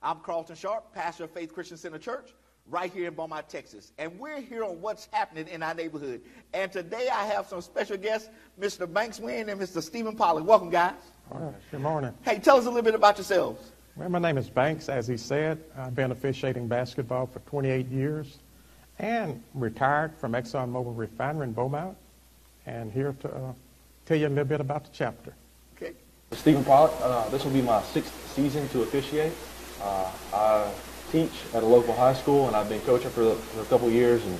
I'm Carlton Sharp, pastor of Faith Christian Center Church, right here in Beaumont, Texas. And we're here on what's happening in our neighborhood. And today I have some special guests, Mr. Banks Wynn and Mr. Stephen Pollack. Welcome, guys. All right. Good morning. Hey, tell us a little bit about yourselves. Well, my name is Banks, as he said. I've been officiating basketball for 28 years and retired from ExxonMobil Refinery in Beaumont, and here to tell you a little bit about the chapter. Okay. Stephen Pollack, this will be my 6th season to officiate. I teach at a local high school, and I've been coaching for a couple years, and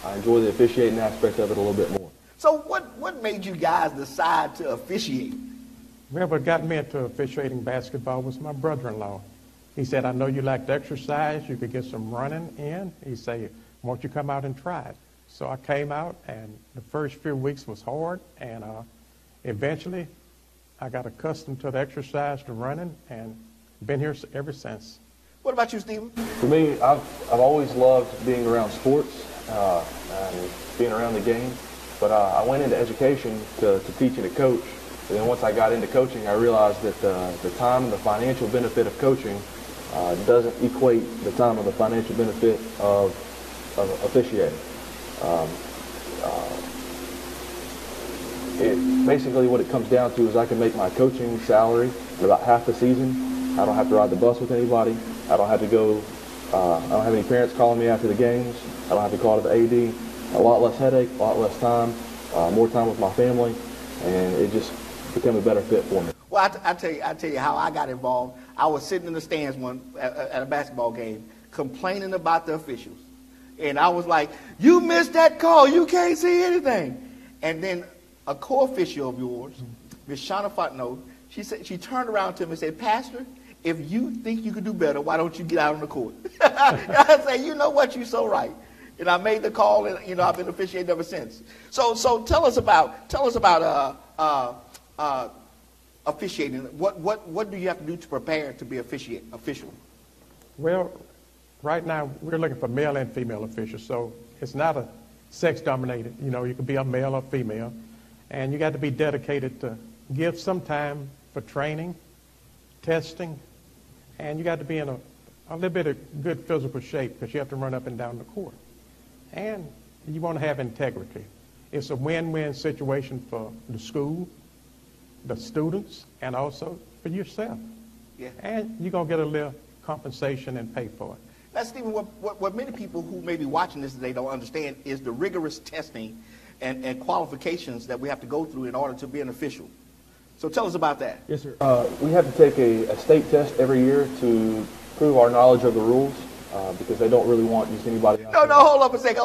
I enjoy the officiating aspect of it a little bit more. So what made you guys decide to officiate? Well, what got me into officiating basketball was my brother-in-law. He said, I know you like to exercise. You could get some running in. He said, won't you come out and try it? So I came out, and the first few weeks was hard, and eventually I got accustomed to the exercise, to running, and been here ever since. What about you, Stephen? For me, I've always loved being around sports and being around the game, but I went into education to teach and to coach. And then once I got into coaching, I realized that the time and the financial benefit of coaching doesn't equate the time and the financial benefit of officiating. Basically what it comes down to is I can make my coaching salary in about half the season. I don't have to ride the bus with anybody. I don't have to go, I don't have any parents calling me after the games. I don't have to call to the AD. A lot less headache, a lot less time, more time with my family, and it just became a better fit for me. Well, I tell you how I got involved. I was sitting in the stands at a basketball game complaining about the officials. And I was like, you missed that call. You can't see anything. And then a co-official of yours, Ms. Shauna Fontenot, she turned around to me and said, Pastor, if you think you could do better, why don't you get out on the court? And I said, you know what, you're so right. And I made the call, and I've been officiating ever since. So tell us about officiating. What do you have to do to prepare to be official? Well, right now we're looking for male and female officials, so it's not a sex-dominated. You could be a male or female, and you got to be dedicated to give some time for training, testing, and you got to be in a little bit of good physical shape because you have to run up and down the court. And you want to have integrity. It's a win-win situation for the school, the students, and also for yourself. Yeah. And you're going to get a little compensation and pay for it. Now, Stephen, what many people who may be watching this today don't understand is the rigorous testing and qualifications that we have to go through in order to be an official. So tell us about that. Yes, sir. We have to take a state test every year to prove our knowledge of the rules because they don't really want just anybody out there. No, hold up a second.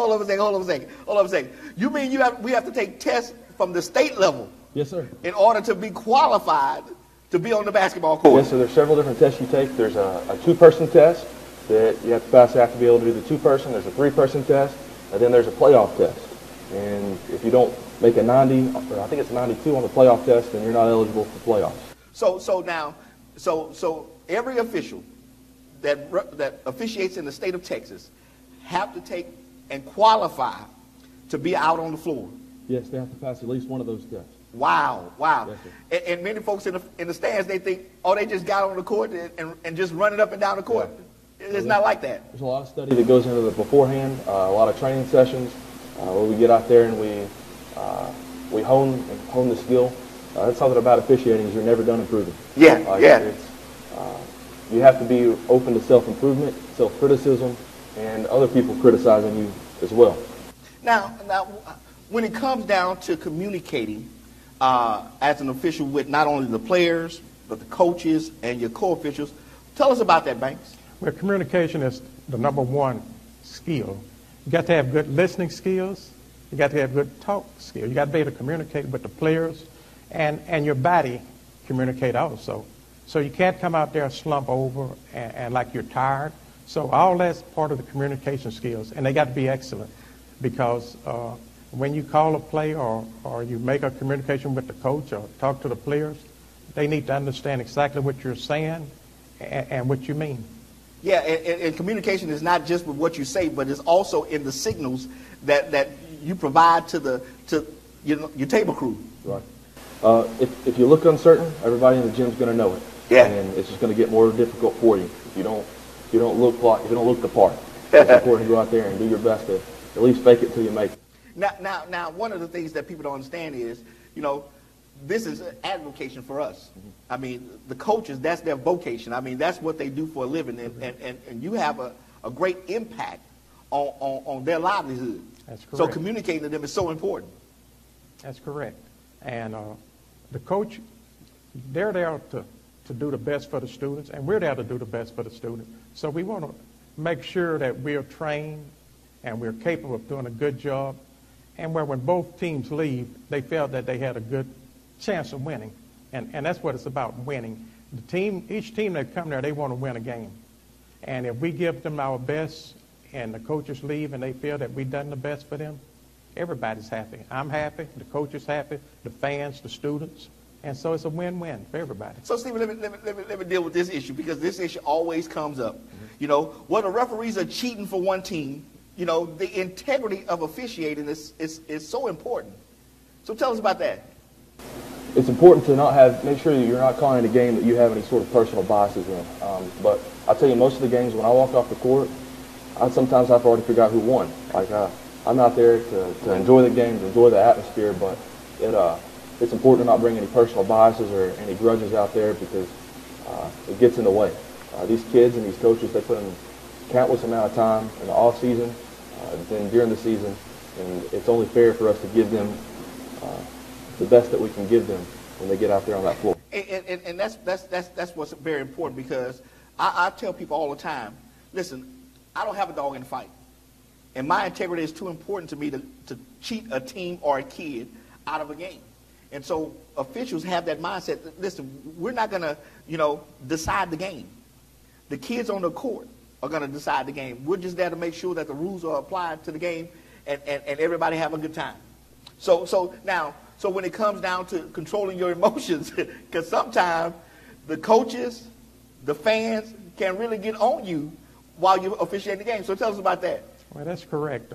You mean we have to take tests from the state level? Yes, sir. In order to be qualified to be on the basketball court? Yes, sir. There's several different tests you take. There's a two-person test that you have to pass. You have to be able to do the two-person. There's a three-person test, and then there's a playoff test. And if you don't make a 90, or I think it's 92 on the playoff test, then you're not eligible for playoffs. So every official that officiates in the state of Texas have to take and qualify to be out on the floor. Yes, they have to pass at least one of those tests. Wow. Yes, sir. And many folks in the stands, they think, they just got on the court and just running up and down the court. Yeah. It's not like that. There's a lot of study that goes into the beforehand, a lot of training sessions where we get out there and we hone the skill. That's something about officiating is you're never done improving. Yeah. You have to be open to self-improvement, self-criticism, and other people criticizing you as well. Now, when it comes down to communicating as an official with not only the players, but the coaches and your co-officials, tell us about that, Banks. Well, communication is the number one skill. You got to have good listening skills. You got to have good talk skills. You got to be able to communicate with the players and your body communicate also. So you can't come out there slump over and like you're tired. So all that's part of the communication skills, and they got to be excellent because when you call a play or you make a communication with the coach or talk to the players, they need to understand exactly what you're saying and what you mean. Yeah, and communication is not just with what you say, but it's also in the signals that you provide to your table crew. Right. If you look uncertain, everybody in the gym is going to know it. Yeah. And it's just going to get more difficult for you if you don't look the part. It's important to go out there and do your best to at least fake it till you make it. Now, one of the things that people don't understand is, this is an avocation for us. I mean, the coaches, that's their vocation. I mean, that's what they do for a living, and you have a great impact on their livelihood. That's correct. So communicating to them is so important. That's correct. And the coach, they're there to do the best for the students, and we're there to do the best for the students. So we want to make sure that we're trained and we're capable of doing a good job, and where when both teams leave, they felt that they had a good chance of winning. And that's what it's about, winning. Each team that come there, they want to win a game. And if we give them our best and the coaches leave and they feel that we've done the best for them, everybody's happy. I'm happy, the coach is happy, the fans, the students. And so it's a win-win for everybody. So, Stephen, let me deal with this issue, because this issue always comes up. When the referees are cheating for one team, the integrity of officiating is so important. So tell us about that. It's important to make sure that you're not calling a game that you have any sort of personal biases in. But I'll tell you, most of the games, when I walk off the court, sometimes I've already figured out who won. Like, I'm out there to enjoy the game, to enjoy the atmosphere, but it's important to not bring any personal biases or any grudges out there, because it gets in the way. These kids and these coaches, they put in countless amount of time in the off season, then during the season, and it's only fair for us to give them the best that we can give them when they get out there on that floor. And that's what's very important, because I tell people all the time, listen, I don't have a dog in the fight, and my integrity is too important to me to cheat a team or a kid out of a game. And so officials have that mindset. Listen, we're not going to, decide the game. The kids on the court are going to decide the game. We're just there to make sure that the rules are applied to the game and everybody have a good time. So when it comes down to controlling your emotions, because sometimes the coaches, the fans can really get on you while you're officiating the game. So tell us about that. Well, that's correct.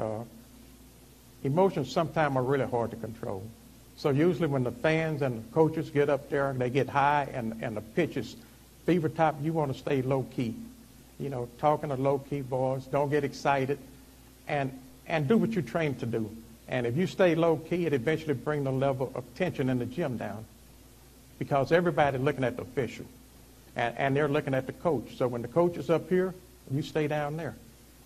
Emotions sometimes are really hard to control. So usually when the fans and the coaches get up there, they get high and the pitch is fever top, you want to stay low key. Talking to low key voice, don't get excited, and do what you're trained to do. And if you stay low key, it eventually brings the level of tension in the gym down, because everybody's looking at the official and they're looking at the coach. So when the coach is up here, you stay down there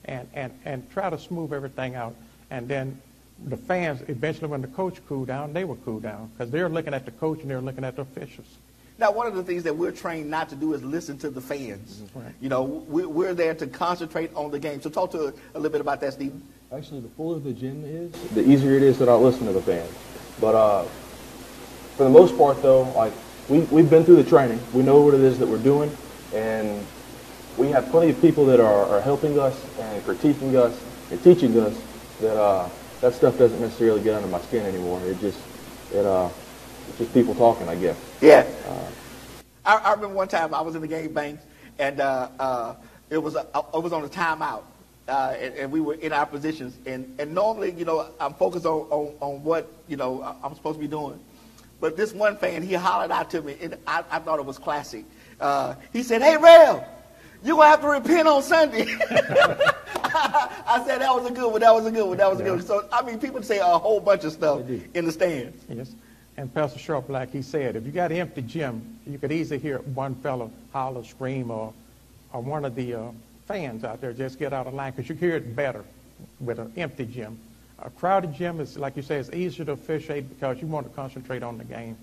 and try to smooth everything out. And then the fans, eventually when the coach cool down, they will cool down, because they're looking at the coach and they're looking at the officials. Now, one of the things that we're trained not to do is listen to the fans. Right. We're there to concentrate on the game. So talk to us a little bit about that, Stephen. Actually, the fuller the gym is, the easier it is to not listen to the fans. But for the most part, though, like we've been through the training. We know what it is that we're doing, and we have plenty of people that are helping us and critiquing us and teaching us that stuff doesn't necessarily get under my skin anymore. It's just people talking, I guess. Yeah. I remember one time I was in the game, Banks, and it was on a timeout, and we were in our positions. And normally, I'm focused on what I'm supposed to be doing. But this one fan, he hollered out to me, and I thought it was classic. He said, "Hey, Rail, you're going to have to repent on Sunday." I said, that was a good one, that was a good one, that was a good one. So, people say a whole bunch of stuff in the stands. Yes. And Pastor Sharp, like he said, if you got an empty gym, you could easily hear one fellow holler, scream, or one of the fans out there just get out of line, because you hear it better with an empty gym. A crowded gym is, like you say, it's easier to officiate because you want to concentrate on the game.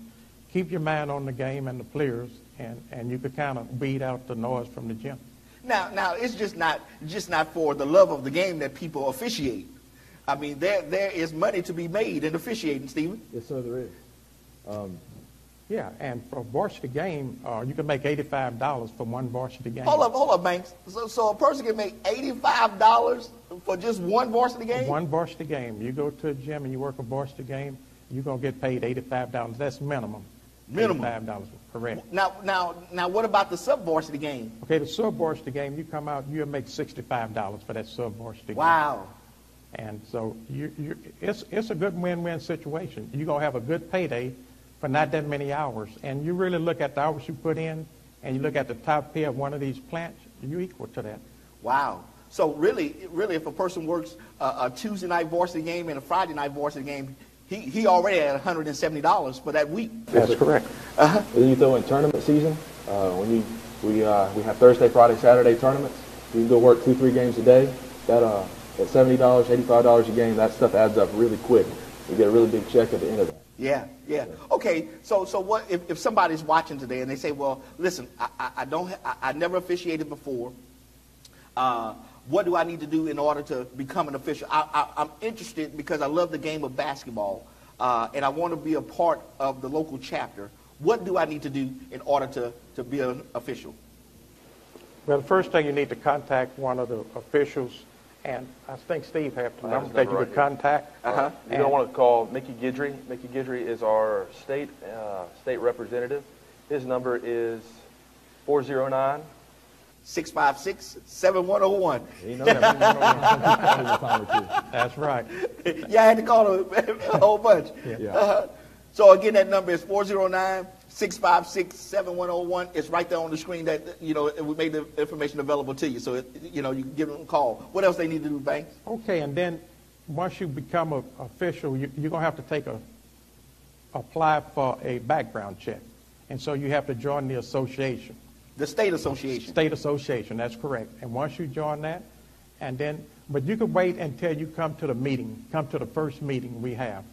Keep your mind on the game and the players, and you could kind of weed out the noise from the gym. Now it's just not for the love of the game that people officiate. I mean, there is money to be made in officiating, Stephen. Yes, sir, there is. Yeah, and for a varsity game, you can make $85 for one varsity game. Hold up, Banks. So a person can make $85 for just one varsity game? One varsity game. You go to a gym and you work a varsity game, you're going to get paid $85. That's minimum. Minimum. $85, correct. Now, what about the sub-varsity game? Okay, the sub-varsity game, you come out, you'll make $65 for that sub-varsity game. Wow. And so it's a good win-win situation. You're going to have a good payday for not that many hours. And you really look at the hours you put in, and you look at the top pair of one of these plants, you're equal to that. Wow. So really, if a person works a Tuesday night varsity game and a Friday night varsity game, he already at $170 for that week. That's correct. And then you throw in tournament season. We have Thursday, Friday, Saturday tournaments. You can go work 2-3 games a day. That at $70, $85 a game, that stuff adds up really quick. You get a really big check at the end of that. Yeah. Okay, so what if somebody's watching today and they say, well, listen, I never officiated before. What do I need to do in order to become an official? I'm interested because I love the game of basketball, and I want to be a part of the local chapter. What do I need to do in order to be an official? Well, the first thing you need to contact one of the officials, and I think Steve has the number that you could contact. You're going to want to call Mickey Guidry. Mickey Guidry is our state representative. His number is 409. 656-7101. You know that. That's right. Yeah, I had to call him a whole bunch. Yeah. So again, that number is 409-656-7101. It's right there on the screen that, we made the information available to you. So, you can give them a call. What else they need to do, Banks? Okay, and then once you become an official, you're going to have to apply for a background check. And so you have to join the association. The state association. State association, that's correct. And once you join that, but you could wait until you come to the first meeting we have,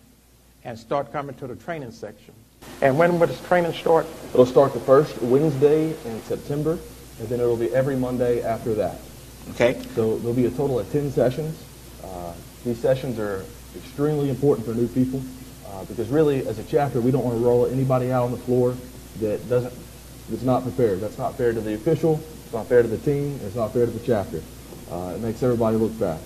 and start coming to the training section. And when will this training start? It'll start the first Wednesday in September, and then it'll be every Monday after that. Okay. So there'll be a total of 10 sessions. These sessions are extremely important for new people because really, as a chapter, we don't want to roll anybody out on the floor that's not prepared. That's not fair to the official, it's not fair to the team, and it's not fair to the chapter. It makes everybody look bad.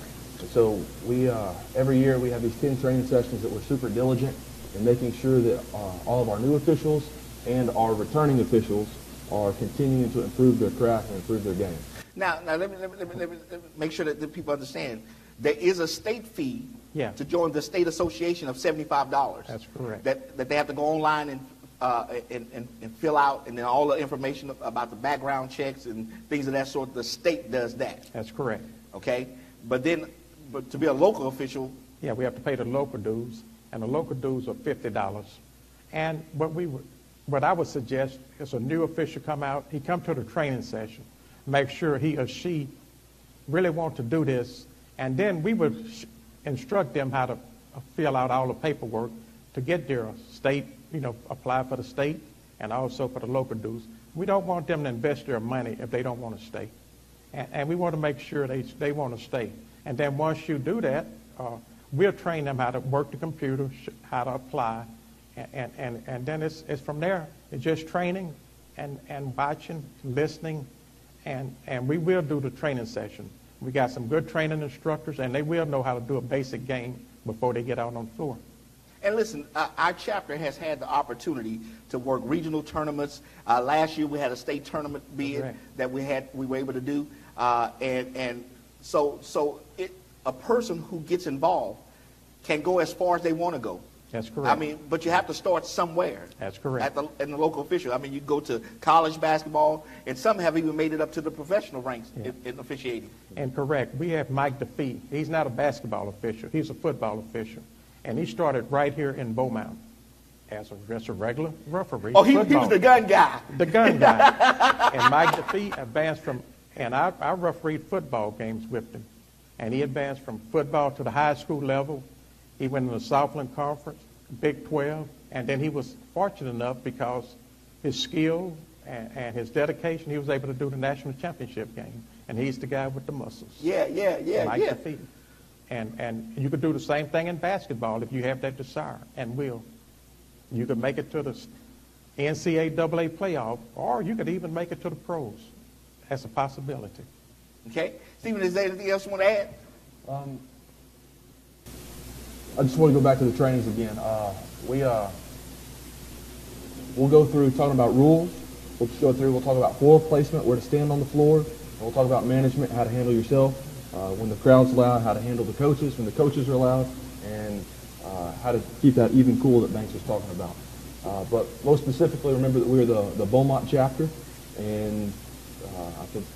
So we every year we have these 10 training sessions that we're super diligent in making sure that all of our new officials and our returning officials are continuing to improve their craft and improve their game. Now let me make sure that the people understand. There is a state fee to join the state association of $75. That's correct. That they have to go online and fill out, and then all the information about the background checks and things of that sort. The state does that. That's correct. Okay, but to be a local official, we have to pay the local dues, and the local dues are $50. And what I would suggest is a new official he come to the training session, make sure he or she really want to do this, and then we would instruct them how to fill out all the paperwork to get their state, apply for the state and also for the local dues. We don't want them to invest their money if they don't want to stay. And we want to make sure they want to stay. And then once you do that, we'll train them how to work the computer, how to apply. And then it's from there. It's just training and watching, listening, and we will do the training session. We got some good training instructors, and they will know how to do a basic game before they get out on the floor. And listen, our chapter has had the opportunity to work regional tournaments. Last year we had a state tournament bid that we were able to do, so a person who gets involved can go as far as they want to go. That's correct. But you have to start somewhere. That's correct. In the local official. You go to college basketball, and some have even made it up to the professional ranks in officiating. And correct. We have Mike DeFee. He's not a basketball official. He's a football official. And he started right here in Beaumont as a regular referee. Oh, he was the gun guy. The gun guy. And Mike DeFee advanced and I refereed football games with him. And he advanced from football to the high school level. He went to the Southland Conference, Big 12, and then he was fortunate enough because his skill and his dedication, he was able to do the national championship game. And he's the guy with the muscles. Mike DeFee. And you could do the same thing in basketball if you have that desire and will. You could make it to the NCAA playoff, or you could even make it to the pros. That's a possibility. Okay. Stephen, is there anything else you want to add? I just want to go back to the trainings again. We'll go through talking about rules. We'll talk about floor placement, where to stand on the floor. And we'll talk about management, how to handle yourself. When the crowd's loud, how to handle the coaches when the coaches are loud, and how to keep that even cool that Banks was talking about. But most specifically, remember that we're the Beaumont chapter, and I think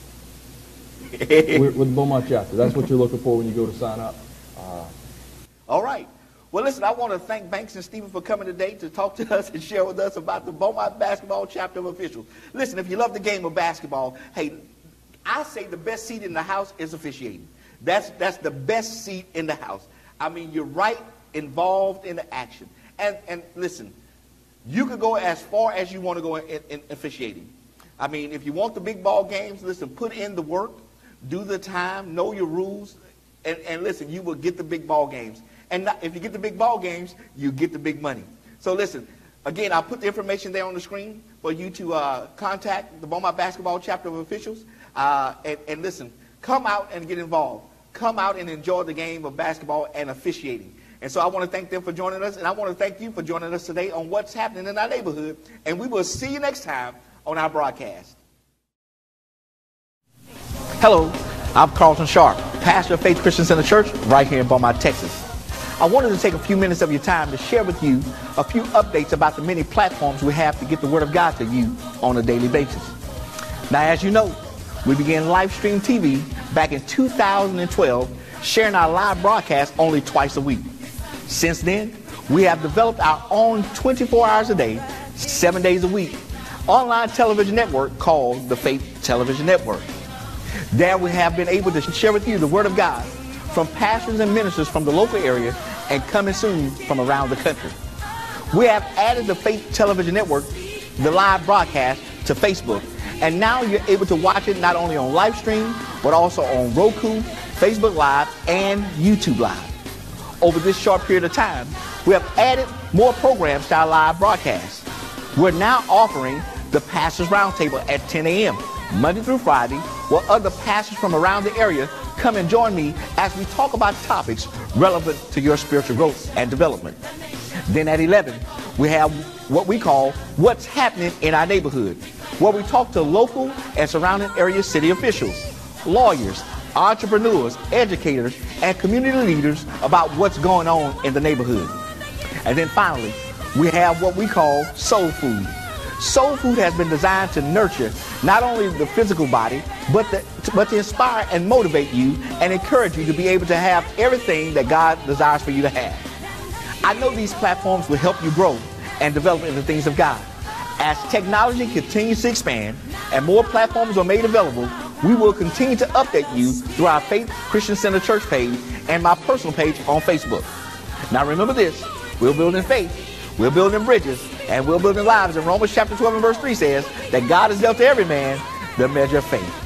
with the Beaumont chapter. That's what you're looking for when you go to sign up. All right. Well, listen, I want to thank Banks and Stephen for coming today to talk to us and share with us about the Beaumont basketball chapter of officials. Listen, if you love the game of basketball, hey, I say the best seat in the house is officiating. That's the best seat in the house. I mean, you're right involved in the action. And listen, you could go as far as you want to go in officiating. I mean, if you want the big ball games, listen, put in the work, do the time, know your rules, and listen, you will get the big ball games. And if you get the big ball games, you get the big money. So listen, again, I'll put the information there on the screen for you to contact the Beaumont basketball chapter of officials. And listen, come out and get involved. Come out and enjoy the game of basketball and officiating. And so I want to thank them for joining us, and I want to thank you for joining us today on what's happening in our neighborhood. And we will see you next time on our broadcast. Hello, I'm Carlton Sharp, pastor of Faith Christian Center Church right here in Beaumont, Texas. I wanted to take a few minutes of your time to share with you a few updates about the many platforms we have to get the Word of God to you on a daily basis. Now, as you know, we began live stream TV back in 2012, sharing our live broadcast only twice a week. Since then, we have developed our own 24 hours a day, 7 days a week, online television network called the Faith Television Network. There we have been able to share with you the Word of God from pastors and ministers from the local area and coming soon from around the country. We have added the Faith Television Network, the live broadcast, to Facebook, and now you're able to watch it not only on live stream, but also on Roku, Facebook Live, and YouTube Live. Over this short period of time, we have added more programs to our live broadcast. We're now offering the Pastors Roundtable at 10 a.m. Monday through Friday, where other pastors from around the area come and join me as we talk about topics relevant to your spiritual growth and development. Then at 11, we have what we call What's Happening in Our Neighborhood, where we talk to local and surrounding area city officials, lawyers, entrepreneurs, educators, and community leaders about what's going on in the neighborhood. And then finally, we have what we call Soul Food. Soul Food has been designed to nurture not only the physical body, but to inspire and motivate you and encourage you to be able to have everything that God desires for you to have. I know these platforms will help you grow and develop in the things of God. As technology continues to expand and more platforms are made available, we will continue to update you through our Faith Christian Center Church page and my personal page on Facebook. Now remember this, we're building faith, we're building bridges, and we're building lives. And Romans chapter 12 and verse 3 says that God has dealt to every man the measure of faith.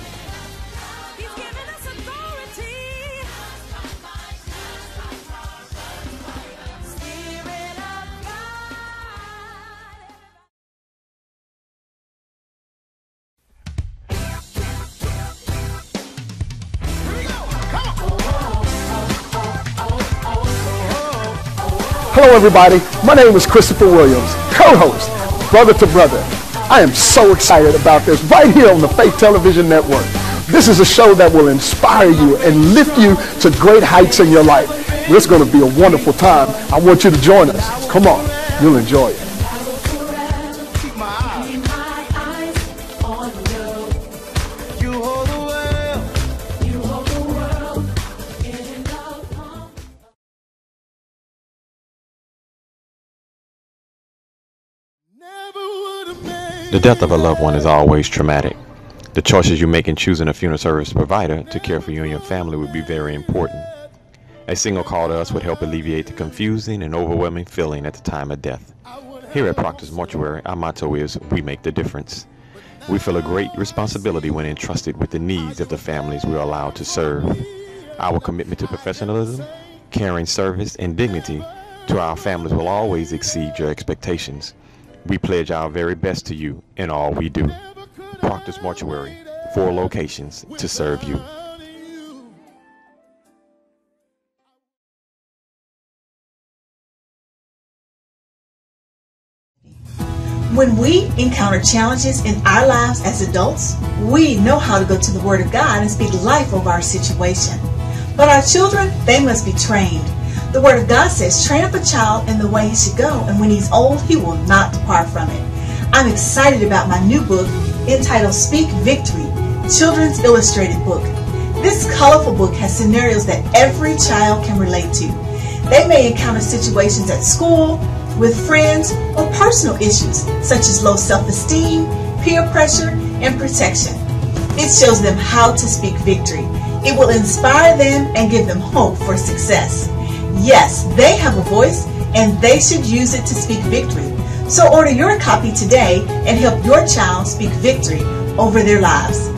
Hello everybody, my name is Christopher Williams, co-host, Brother to Brother. I am so excited about this right here on the Faith Television Network. This is a show that will inspire you and lift you to great heights in your life. It's going to be a wonderful time. I want you to join us. Come on, you'll enjoy it. The death of a loved one is always traumatic. The choices you make in choosing a funeral service provider to care for you and your family would be very important. A single call to us would help alleviate the confusing and overwhelming feeling at the time of death. Here at Proctor's Mortuary, our motto is, we make the difference. We feel a great responsibility when entrusted with the needs of the families we are allowed to serve. Our commitment to professionalism, caring service, and dignity to our families will always exceed your expectations. We pledge our very best to you in all we do. Proctor's Mortuary, 4 locations to serve you. When we encounter challenges in our lives as adults, we know how to go to the Word of God and speak life over our situation. But our children, they must be trained. The Word of God says, train up a child in the way he should go, and when he's old, he will not depart from it. I'm excited about my new book, entitled Speak Victory, Children's Illustrated Book. This colorful book has scenarios that every child can relate to. They may encounter situations at school, with friends, or personal issues such as low self-esteem, peer pressure, and protection. It shows them how to speak victory. It will inspire them and give them hope for success. Yes, they have a voice and they should use it to speak victory. So order your copy today and help your child speak victory over their lives.